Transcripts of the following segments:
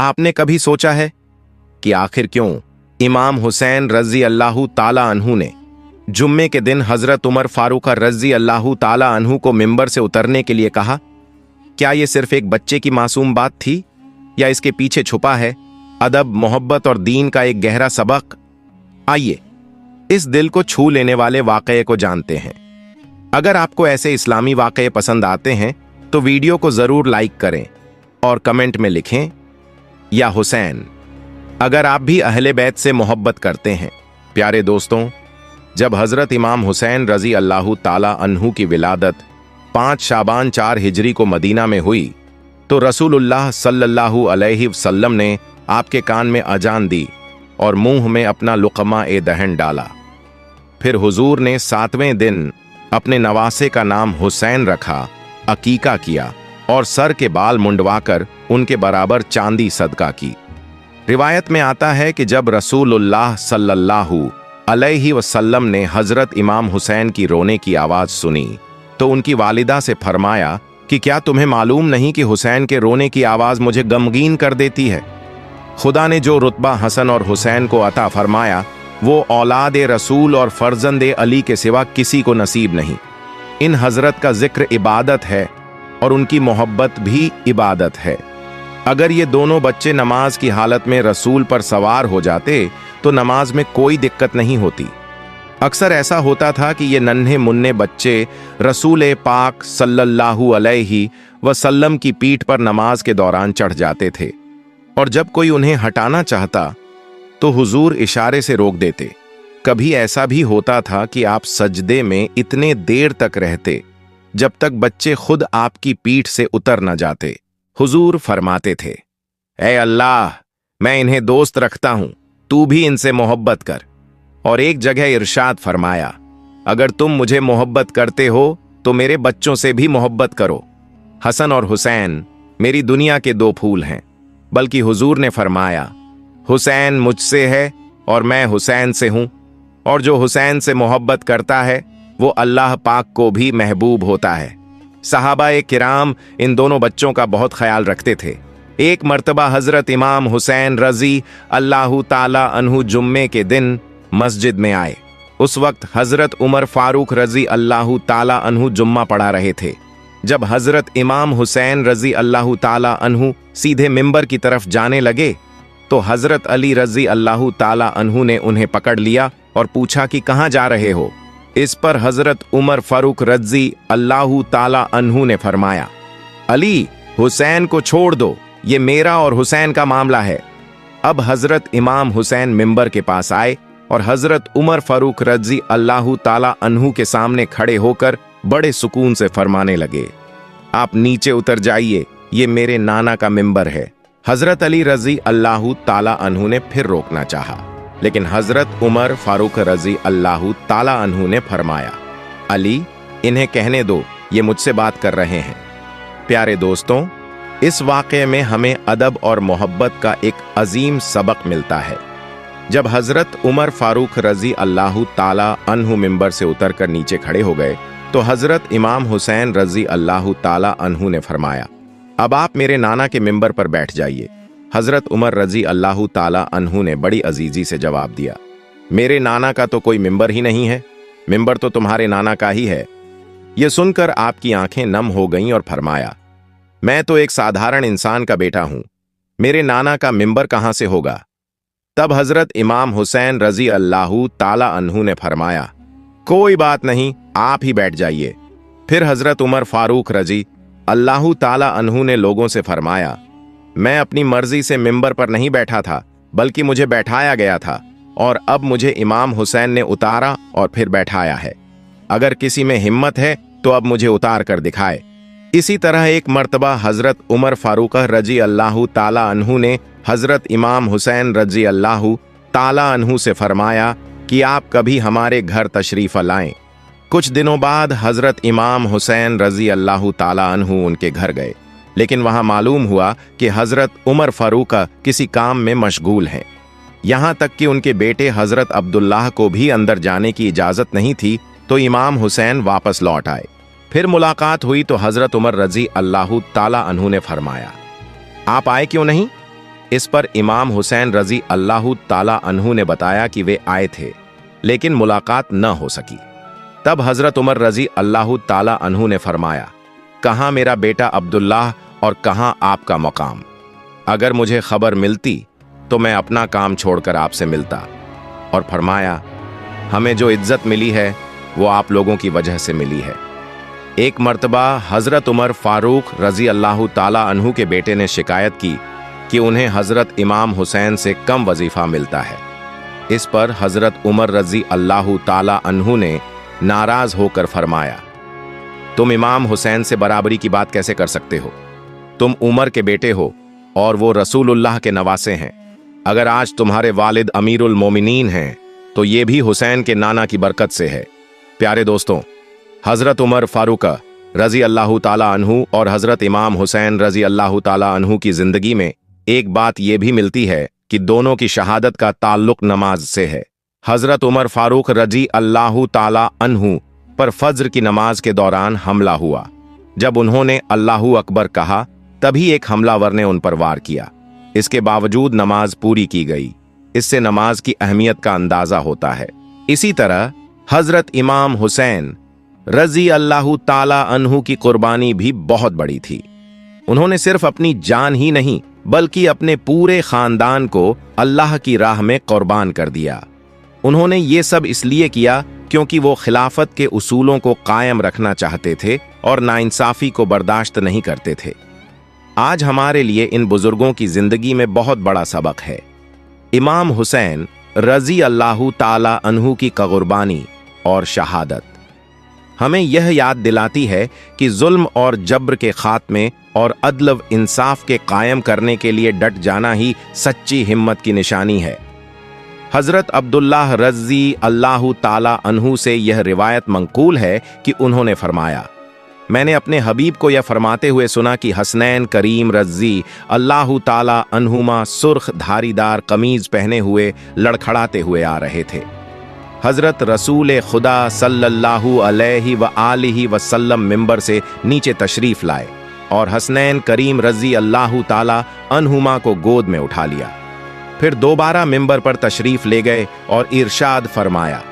आपने कभी सोचा है कि आखिर क्यों इमाम हुसैन रजी अल्लाह ताला अन्हु ने जुम्मे के दिन हजरत उमर फारूक रजी अल्लाह ताला अन्हु को मिंबर से उतरने के लिए कहा? क्या यह सिर्फ एक बच्चे की मासूम बात थी या इसके पीछे छुपा है अदब, मोहब्बत और दीन का एक गहरा सबक? आइए इस दिल को छू लेने वाले वाकये को जानते हैं। अगर आपको ऐसे इस्लामी वाकये पसंद आते हैं तो वीडियो को जरूर लाइक करें और कमेंट में लिखें या हुसैन। अगर आप भी अहले बैत से मोहब्बत करते हैं। प्यारे दोस्तों, जब हजरत इमाम हुसैन रजी अल्लाह ताला अन्हु की विलादत 5 शाबान 4 हिजरी को मदीना में हुई तो रसूलुल्लाह सल्लल्लाहु अलैहि वसल्लम ने आपके कान में अजान दी और मुंह में अपना लुक़मा ए दहन डाला। फिर हुजूर ने 7वें दिन अपने नवासे का नाम हुसैन रखा, अकीका किया और सर के बाल मुंडवाकर उनके बराबर चांदी सदका की। रिवायत में आता है कि जब रसूलुल्लाह सल्लल्लाहु अलैहि वसल्लम ने हजरत इमाम हुसैन की रोने की आवाज सुनी तो उनकी वालिदा से फरमाया कि क्या तुम्हें मालूम नहीं कि हुसैन के रोने की आवाज मुझे गमगीन कर देती है? खुदा ने जो रुतबा हसन और हुसैन को अता फरमाया वो औलाद रसूल और फर्जंद अली के सिवा किसी को नसीब नहीं। इन हजरत का जिक्र इबादत है और उनकी मोहब्बत भी इबादत है। अगर ये दोनों बच्चे नमाज की हालत में रसूल पर सवार हो जाते तो नमाज में कोई दिक्कत नहीं होती। अक्सर ऐसा होता था कि ये नन्हे मुन्ने बच्चे रसूल पाक सल्लल्लाहु अलैहि वसल्लम की पीठ पर नमाज के दौरान चढ़ जाते थे और जब कोई उन्हें हटाना चाहता तो हुजूर इशारे से रोक देते। कभी ऐसा भी होता था कि आप सजदे में इतने देर तक रहते जब तक बच्चे खुद आपकी पीठ से उतर न जाते। हुजूर फरमाते थे, ऐ अल्लाह, मैं इन्हें दोस्त रखता हूं, तू भी इनसे मोहब्बत कर। और एक जगह इरशाद फरमाया, अगर तुम मुझे मोहब्बत करते हो तो मेरे बच्चों से भी मोहब्बत करो। हसन और हुसैन मेरी दुनिया के 2 फूल हैं। बल्कि हुजूर ने फरमाया, हुसैन मुझसे है और मैं हुसैन से हूं, और जो हुसैन से मोहब्बत करता है वो अल्लाह पाक को भी महबूब होता है। सहाबाए किराम इन दोनों बच्चों का बहुत ख्याल रखते थे। एक मर्तबा हजरत इमाम हुसैन रजी अल्लाह ताला अन्हु जुम्मे के दिन मस्जिद में आए। उस वक्त हजरत उमर फारूक रजी अल्लाह ताला अन्हु जुम्मा पढ़ा रहे थे। जब हजरत इमाम हुसैन रजी अल्लाह ताला अन्हु सीधे मिंबर की तरफ जाने लगे तो हजरत अली रजी अल्लाह ताला अन्हु ने उन्हें पकड़ लिया और पूछा कि कहां जा रहे हो? इस पर हजरत उमर फारूक रजी अल्लाह ताला अन्हु ने फरमाया, अली, हुसैन को छोड़ दो, ये मेरा और हुसैन का मामला है। अब हजरत इमाम हुसैन मिंबर के पास आए और हजरत उमर फारूक रजी अल्लाह ताला अन्हु के सामने खड़े होकर बड़े सुकून से फरमाने लगे, आप नीचे उतर जाइए, ये मेरे नाना का मिंबर है। हजरत अली रजी अल्लाह ताला अन्हु ने फिर रोकना चाहा, लेकिन हजरत उमर फारूक रजी अल्लाह ताला अन्हु ने फरमाया, अली, इन्हें कहने दो, ये मुझसे बात कर रहे हैं। प्यारे दोस्तों, इस वाक़े में हमें अदब और मोहब्बत का एक अजीम सबक मिलता है। जब हजरत उमर फारूक रजी अल्लाह ताला अन्हु मिंबर से उतरकर नीचे खड़े हो गए तो हजरत इमाम हुसैन रजी अल्लाह ताला अन्हु ने फरमाया, अब आप मेरे नाना के मिंबर पर बैठ जाइए। हजरत उमर रजी अल्लाह ताला अन्हु ने बड़ी अजीजी से जवाब दिया, मेरे नाना का तो कोई मिंबर ही नहीं है, मिंबर तो तुम्हारे नाना का ही है। यह सुनकर आपकी आंखें नम हो गईं और फरमाया, मैं तो एक साधारण इंसान का बेटा हूं, मेरे नाना का मिंबर कहां से होगा? तब हजरत इमाम हुसैन रजी अल्लाह ताला अन्हु ने फरमाया, कोई बात नहीं, आप ही बैठ जाइए। फिर हजरत उमर फारूक रजी अल्लाह ताला अन्हु ने लोगों से फरमाया, मैं अपनी मर्जी से मिंबर पर नहीं बैठा था, बल्कि मुझे बैठाया गया था और अब मुझे इमाम हुसैन ने उतारा और फिर बैठाया है। अगर किसी में हिम्मत है तो अब मुझे उतार कर दिखाए। इसी तरह एक मर्तबा हजरत उमर फारूक रजी अल्लाह ताला अन्हु ने हजरत इमाम हुसैन रजी अल्लाह ताला अन्हु से फरमाया कि आप कभी हमारे घर तशरीफ लाएं। कुछ दिनों बाद हजरत इमाम हुसैन रजी अल्लाह ताला अन्हु उनके घर गए, लेकिन वहां मालूम हुआ कि हजरत उमर फारूक किसी काम में मशगूल हैं। यहां तक कि उनके बेटे हजरत अब्दुल्लाह को भी अंदर जाने की इजाजत नहीं थी तो इमाम हुसैन वापस लौट आए। फिर मुलाकात हुई तो हजरत उमर रजी अल्लाह ताला अन्हु ने फरमाया, आप आए क्यों नहीं? इस पर इमाम हुसैन रजी अल्लाहु ताला अन्हु ने बताया कि वे आए थे, लेकिन मुलाकात न हो सकी। तब हजरत उमर रजी अल्लाहु ताला अन्हु ने फरमाया, कहाँ मेरा बेटा अब्दुल्लाह और कहाँ आपका मकाम? अगर मुझे खबर मिलती तो मैं अपना काम छोड़कर आपसे मिलता। और फरमाया, हमें जो इज्जत मिली है वो आप लोगों की वजह से मिली है। एक मर्तबा हजरत उमर फारूक रजी अल्लाहु ताला अन्हु के बेटे ने शिकायत की कि उन्हें हजरत इमाम हुसैन से कम वजीफा मिलता है। इस पर हजरत उमर रजी अल्लाहु ताला अन्हु ने नाराज होकर फरमाया, तुम इमाम हुसैन से बराबरी की बात कैसे कर सकते हो? तुम उमर के बेटे हो और वो रसूलुल्लाह के नवासे हैं। अगर आज तुम्हारे वालिद अमीरुल मोमिनीन हैं तो ये भी हुसैन के नाना की बरकत से है। प्यारे दोस्तों, हजरत उमर फारूक रजी अल्लाहु ताला अन्हु और हजरत इमाम हुसैन रजी अल्लाहु ताला अन्हु की जिंदगी में एक बात यह भी मिलती है कि दोनों की शहादत का ताल्लुक नमाज से है। हजरत उमर फारूक रजी अल्लाहु ताला अन्हु पर फज्र की नमाज के दौरान हमला हुआ। जब उन्होंने अल्लाहु अकबर कहा तभी एक हमलावर ने उन पर वार किया। इसके बावजूद नमाज पूरी की गई। इससे नमाज की अहमियत का अंदाजा होता है। इसी तरह हजरत इमाम हुसैन रजी अल्लाहु ताला अन्हु की कुर्बानी भी बहुत बड़ी थी। उन्होंने सिर्फ अपनी जान ही नहीं बल्कि अपने पूरे खानदान को अल्लाह की राह में कुर्बान कर दिया। उन्होंने ये सब इसलिए किया क्योंकि वो खिलाफत के उसूलों को कायम रखना चाहते थे और नाइंसाफी को बर्दाश्त नहीं करते थे। आज हमारे लिए इन बुजुर्गों की जिंदगी में बहुत बड़ा सबक है। इमाम हुसैन रजी अल्लाहु ताला अन्हु की कुर्बानी और शहादत हमें यह याद दिलाती है कि जुल्म और जब्र के खात्मे और अदल इंसाफ के कायम करने के लिए डट जाना ही सच्ची हिम्मत की निशानी है। हजरत अब्दुल्लाह रजी अल्लाहु ताला अन्हु से यह रिवायत मंकूल है कि उन्होंने फरमाया, मैंने अपने हबीब को यह फरमाते हुए सुना कि हसनैन करीम रजी अल्लाहु ताला अन्हुमा सुर्ख धारीदार कमीज पहने हुए लड़खड़ाते हुए आ रहे थे। हजरत रसूल खुदा सल्लल्लाहु अलैहि व आलिहि वसल्लम मिंबर से नीचे तशरीफ लाए और हसनैन करीम रजी अल्लाहु ताला अन्हुमा को गोद में उठा लिया। फिर दोबारा मिंबर पर तशरीफ ले गए और इरशाद फरमाया,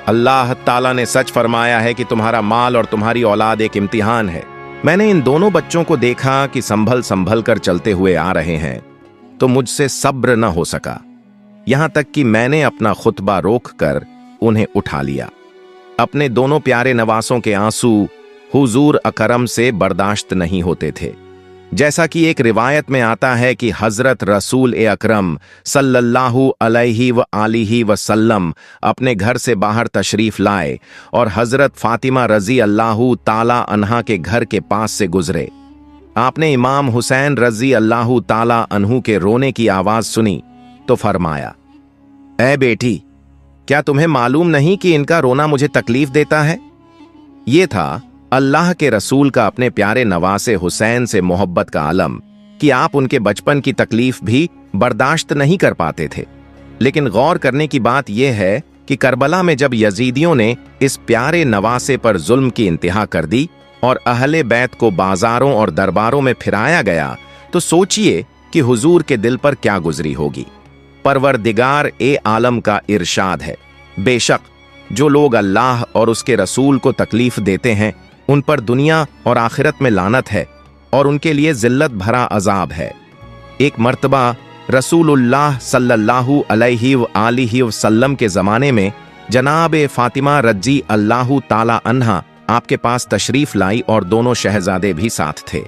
अल्लाह ताला ने सच फरमाया है कि तुम्हारा माल और तुम्हारी औलाद एक इम्तिहान है। मैंने इन दोनों बच्चों को देखा कि संभल संभल कर चलते हुए आ रहे हैं तो मुझसे सब्र न हो सका, यहां तक कि मैंने अपना खुतबा रोक कर उन्हें उठा लिया। अपने दोनों प्यारे नवासों के आंसू हुजूर अकरम से बर्दाश्त नहीं होते थे। जैसा कि एक रिवायत में आता है कि हजरत रसूल अकरम सल्लल्लाहु अलैहि व आलिहि वसल्लम अपने घर से बाहर तशरीफ लाए और हजरत फातिमा रजी अल्लाहु ताला अन्हा के घर के पास से गुजरे। आपने इमाम हुसैन रजी अल्लाहु ताला अन्हु के रोने की आवाज सुनी तो फरमाया, ऐ बेटी, क्या तुम्हें मालूम नहीं कि इनका रोना मुझे तकलीफ देता है? ये था अल्लाह के रसूल का अपने प्यारे नवासे हुसैन से मोहब्बत का आलम कि आप उनके बचपन की तकलीफ भी बर्दाश्त नहीं कर पाते थे। लेकिन गौर करने की बात यह है कि करबला में जब यजीदियों ने इस प्यारे नवासे पर जुल्म की इंतहा कर दी और अहले बैत को बाजारों और दरबारों में फिराया गया तो सोचिए कि हुजूर के दिल पर क्या गुजरी होगी। परवरदिगार ए आलम का इरशाद है, बेशक जो लोग अल्लाह और उसके रसूल को तकलीफ देते हैं उन पर दुनिया और आखिरत में लानत है और उनके लिए जिल्लत भरा अजाब है। एक मर्तबा रसूलुल्लाह सल्लल्लाहु अलैहि व आलिहि वसल्लम के ज़माने में जनाब फातिमा रजी अल्लाहु ताला अन्हा आपके पास तशरीफ लाई और दोनों शहजादे भी साथ थे।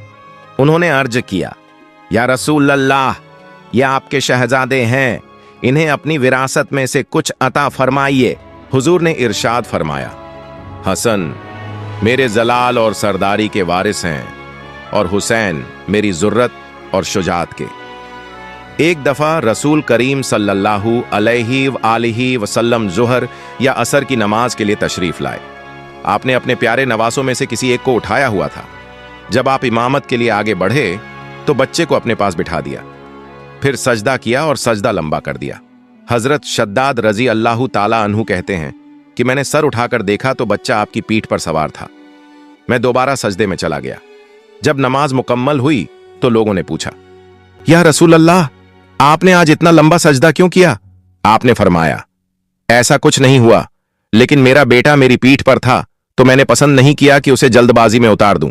उन्होंने अर्ज किया, या रसूल अल्लाह, ये आपके शहजादे हैं, इन्हें अपनी विरासत में से कुछ अता फरमाइए। हुजूर ने इरशाद फरमाया, हसन मेरे जलाल और सरदारी के वारिस हैं और हुसैन मेरी जुर्रत और शुजात के। एक दफा रसूल करीम सल्लल्लाहु अलैहि व आलिहि वसल्लम जुहर या असर की नमाज के लिए तशरीफ लाए। आपने अपने प्यारे नवासों में से किसी एक को उठाया हुआ था। जब आप इमामत के लिए आगे बढ़े तो बच्चे को अपने पास बिठा दिया, फिर सजदा किया और सजदा लंबा कर दिया। हजरत शद्दाद रजी अल्लाहु ताला अन्हु कहते हैं कि मैंने सर उठाकर देखा तो बच्चा आपकी पीठ पर सवार था। मैं दोबारा सजदे में चला गया। जब नमाज मुकम्मल हुई तो लोगों ने पूछा, या रसूल अल्लाह, आपने आज इतना लंबा सजदा क्यों किया? आपने फरमाया, ऐसा कुछ नहीं हुआ, लेकिन मेरा बेटा मेरी पीठ पर था तो मैंने पसंद नहीं किया कि उसे जल्दबाजी में उतार दूं।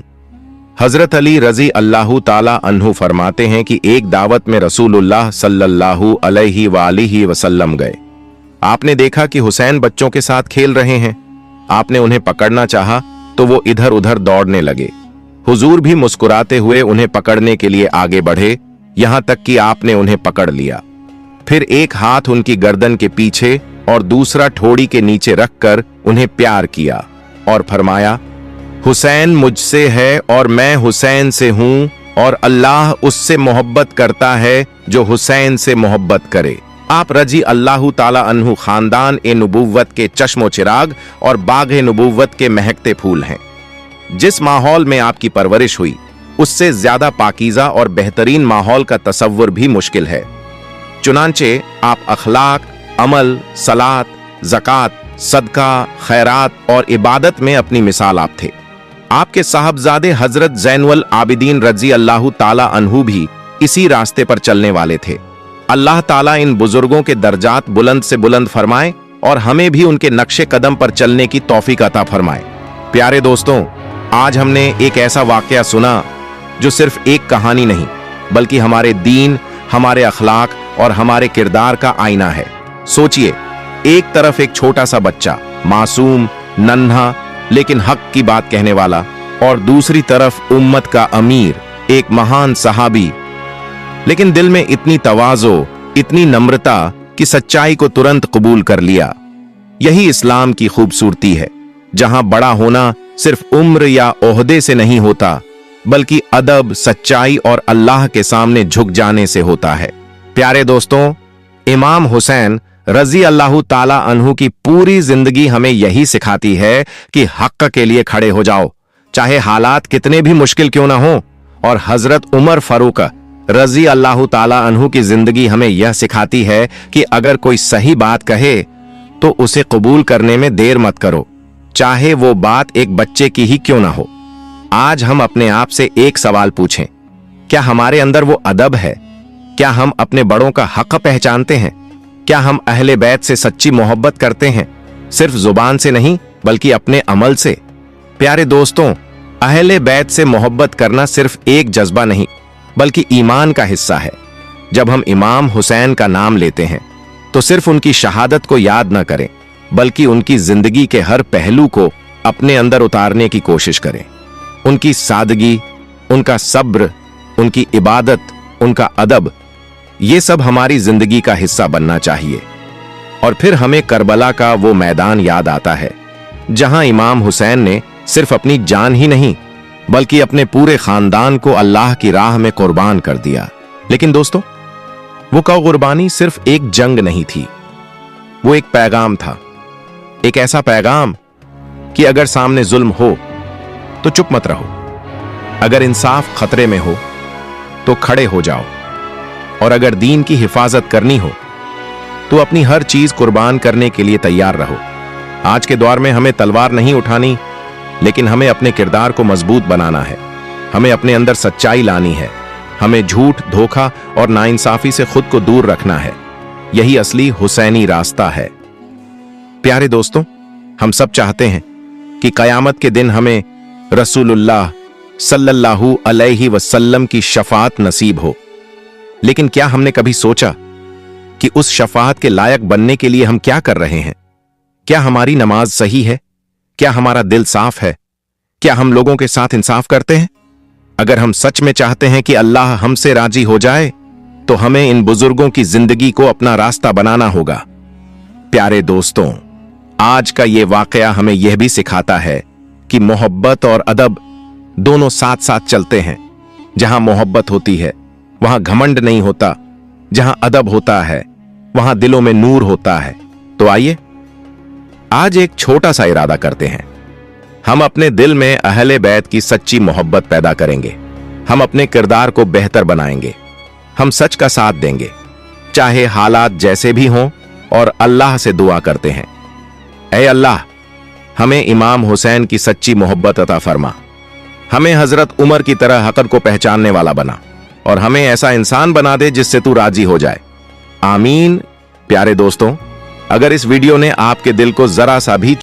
हजरत अली रजी अल्लाहु ताला अन्हु फरमाते हैं कि एक दावत में रसूलुल्लाह सल्लल्लाहु अलैहि वसल्लम गए। आपने देखा कि हुसैन बच्चों के साथ खेल रहे हैं। आपने उन्हें पकड़ना चाहा तो वो इधर उधर दौड़ने लगे। हुजूर भी मुस्कुराते हुए उन्हें पकड़ने के लिए आगे बढ़े, यहां तक कि आपने उन्हें पकड़ लिया। फिर एक हाथ उनकी गर्दन के पीछे और दूसरा ठोड़ी के नीचे रखकर उन्हें प्यार किया और फरमाया, हुसैन मुझसे है और मैं हुसैन से हूं, और अल्लाह उससे मोहब्बत करता है जो हुसैन से मोहब्बत करे। आप रजी अल्लाहु ताला अन्हु खानदान ए नबुव्वत के चश्मो चिराग और बाग ए नबुव्वत के महकते फूल हैं। जिस माहौल में आपकी परवरिश हुई उससे ज्यादा पाकीज़ा और बेहतरीन माहौल का तसव्वुर भी मुश्किल है। चुनांचे आप अखलाक, अमल, सलात, ज़कात, सदका, खैरात और इबादत में अपनी मिसाल आप थे। आपके साहबजादे हजरत ज़ैनुल आबिदीन रजी अल्लाहु ताला अन्हु भी इसी रास्ते पर चलने वाले थे। अल्लाह ताला इन बुजुर्गों के दर्जात बुलंद से बुलंद फरमाए और हमें भी उनके नक्शे कदम पर चलने की तौफीक अता फरमाए। प्यारे दोस्तों, आज हमने एक ऐसा वाकया सुना जो सिर्फ एक कहानी नहीं बल्कि हमारे दीन, हमारे अखलाक और हमारे किरदार का आईना है। सोचिए, एक तरफ एक छोटा सा बच्चा, मासूम, नन्हा लेकिन हक की बात कहने वाला, और दूसरी तरफ उम्मत का अमीर, एक महान सहाबी, लेकिन दिल में इतनी तवाज़ो, इतनी नम्रता कि सच्चाई को तुरंत कबूल कर लिया। यही इस्लाम की खूबसूरती है, जहां बड़ा होना सिर्फ उम्र या ओहदे से नहीं होता बल्कि अदब, सच्चाई और अल्लाह के सामने झुक जाने से होता है। प्यारे दोस्तों, इमाम हुसैन रजी अल्लाहु ताला अन्हु की पूरी जिंदगी हमें यही सिखाती है कि हक के लिए खड़े हो जाओ, चाहे हालात कितने भी मुश्किल क्यों ना हो। और हजरत उमर फारूक रजी अल्लाहु ताला अन्हु की जिंदगी हमें यह सिखाती है कि अगर कोई सही बात कहे तो उसे कबूल करने में देर मत करो, चाहे वो बात एक बच्चे की ही क्यों ना हो। आज हम अपने आप से एक सवाल पूछें, क्या हमारे अंदर वो अदब है? क्या हम अपने बड़ों का हक पहचानते हैं? क्या हम अहले बैत से सच्ची मोहब्बत करते हैं, सिर्फ जुबान से नहीं बल्कि अपने अमल से? प्यारे दोस्तों, अहले बैत से मोहब्बत करना सिर्फ एक जज्बा नहीं बल्कि ईमान का हिस्सा है। जब हम इमाम हुसैन का नाम लेते हैं तो सिर्फ उनकी शहादत को याद न करें बल्कि उनकी जिंदगी के हर पहलू को अपने अंदर उतारने की कोशिश करें। उनकी सादगी, उनका सब्र, उनकी इबादत, उनका अदब, ये सब हमारी जिंदगी का हिस्सा बनना चाहिए। और फिर हमें करबला का वो मैदान याद आता है जहां इमाम हुसैन ने सिर्फ अपनी जान ही नहीं बल्कि अपने पूरे खानदान को अल्लाह की राह में कुर्बान कर दिया। लेकिन दोस्तों, वो कुर्बानी सिर्फ एक जंग नहीं थी, वो एक पैगाम था। एक ऐसा पैगाम कि अगर सामने जुल्म हो तो चुप मत रहो, अगर इंसाफ खतरे में हो तो खड़े हो जाओ, और अगर दीन की हिफाजत करनी हो तो अपनी हर चीज कुर्बान करने के लिए तैयार रहो। आज के दौर में हमें तलवार नहीं उठानी, लेकिन हमें अपने किरदार को मजबूत बनाना है। हमें अपने अंदर सच्चाई लानी है। हमें झूठ, धोखा और नाइंसाफी से खुद को दूर रखना है। यही असली हुसैनी रास्ता है। प्यारे दोस्तों, हम सब चाहते हैं कि कयामत के दिन हमें रसूलुल्लाह सल्लल्लाहु अलैहि वसल्लम की शफाअत नसीब हो। लेकिन क्या हमने कभी सोचा कि उस शफाअत के लायक बनने के लिए हम क्या कर रहे हैं? क्या हमारी नमाज सही है? क्या हमारा दिल साफ है? क्या हम लोगों के साथ इंसाफ करते हैं? अगर हम सच में चाहते हैं कि अल्लाह हमसे राजी हो जाए तो हमें इन बुजुर्गों की जिंदगी को अपना रास्ता बनाना होगा। प्यारे दोस्तों, आज का ये वाकया हमें यह भी सिखाता है कि मोहब्बत और अदब दोनों साथ साथ चलते हैं। जहां मोहब्बत होती है वहां घमंड नहीं होता, जहां अदब होता है वहां दिलों में नूर होता है। तो आइए आज एक छोटा सा इरादा करते हैं। हम अपने दिल में अहले बैत की सच्ची मोहब्बत पैदा करेंगे। हम अपने किरदार को बेहतर बनाएंगे। हम सच का साथ देंगे चाहे हालात जैसे भी हों, और अल्लाह से दुआ करते हैं, ऐ अल्लाह, हमें इमाम हुसैन की सच्ची मोहब्बत अता फरमा। हमें हजरत उमर की तरह हक़ को पहचानने वाला बना, اور ہمیں ایسا انسان بنا دے جس سے تو راضی ہو جائے۔ آمین۔ پیارے دوستوں، اگر اس ویڈیو نے آپ کے دل کو ذرا سا بھی